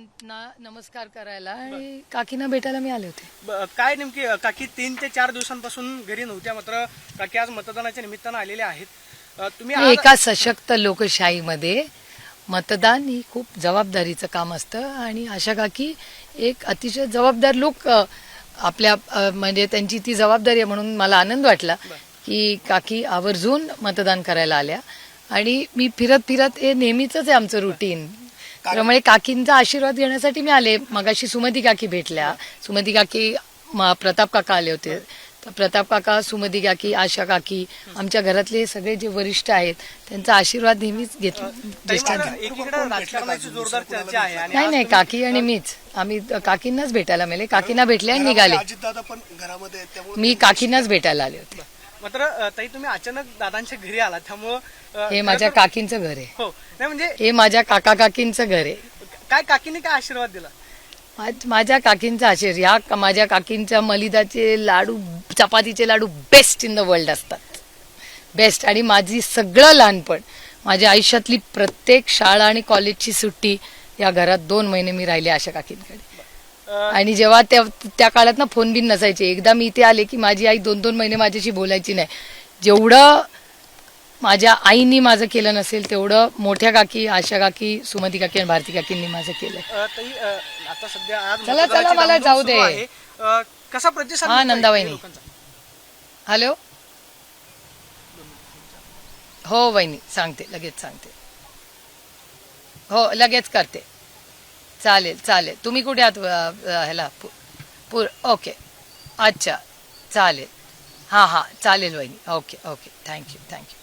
काकींना नमस्कार करायला आणि काकींना भेटायला मी आले होते. काय नेमकी काकी 3 ते 4 दिवसांपासून घरी नव्हत्या, मात्र काकी आज मतदानाच्या निमित्तानं आलेल्या आहेत. तुम्ही आज एका सशक्त लोकशाहीमध्ये मतदान ही खूप जबाबदारीचं काम असतं आणि आशा काकी एक अतिशय जबाबदार लोक आपल्या म्हणजे त्यांची ती जबाबदारी आहे म्हणून मला आनंद वाटला की काकी आवर्जून मतदान करायला आल्या. आणि मी फिरत हे नेहमीच आहे आमचं रुटीन. त्यामुळे काकींचा आशीर्वाद घेण्यासाठी मी आले. मगाशी सुमती काकी भेटल्या. सुमती काकी प्रताप काका आले होते. तर प्रताप काका, सुमती काकी, आशा काकी, आमच्या घरातले सगळे जे वरिष्ठ आहेत त्यांचा आशीर्वाद नेहमीच घेतला. एकीकडे राजकारणाची जोरदार चर्चा आहे आणि नाही काकी आणि मीच आम्ही काकींनाच भेटायला मिळाले. काकींना भेटले आणि निघाले. मी काकींनाच भेटायला आले होते. मात्र ताई तुम्ही अचानक दादांच्या घरी आला, त्यामुळं हे माझ्या काकींचं घर आहे. हो नाही म्हणजे हे माझ्या काकींचं घर आहे. काय काकीने काय आशीर्वाद दिला? माझ्या काकींचा आशीर्वाद, या माझ्या काकींच्या मलिदाचे लाडू, चपातीचे लाडू बेस्ट इन द वर्ल्ड असतात. बेस्ट. आणि माझी सगळं लहानपण, माझ्या आयुष्यातली प्रत्येक शाळा आणि कॉलेजची सुट्टी या घरात 2 महिने मी राहिले आशा काकींकडे. आणि जेव्हा त्या काळात ना फोन बिन नसायचे. एकदा मी इथे आले की माझी आई 2-2 महिने माझ्याशी बोलायची नाही. जेवढं माझ्या आईनी माझं केलं नसेल तेवढं मोठ्या काकी, आशा काकी, सुमती काकी आणि भारती काकींनी माझं केलं. ताई आता सध्या आज चला मतदानाची मला धामधूम जाऊ सुरू दे. आहे. कसा प्रतिसाद हा, मिळतोय नंदाबाईनी. लोकांचा? हॅलो. हो वहिनी, सांगते, लगेच सांगते. हो लगेच करते. चालेल. तुम्ही कुठे आहात? ह्याला ओके. अच्छा चालेल. हां चालेल वहिनी. ओके. थँक्यू.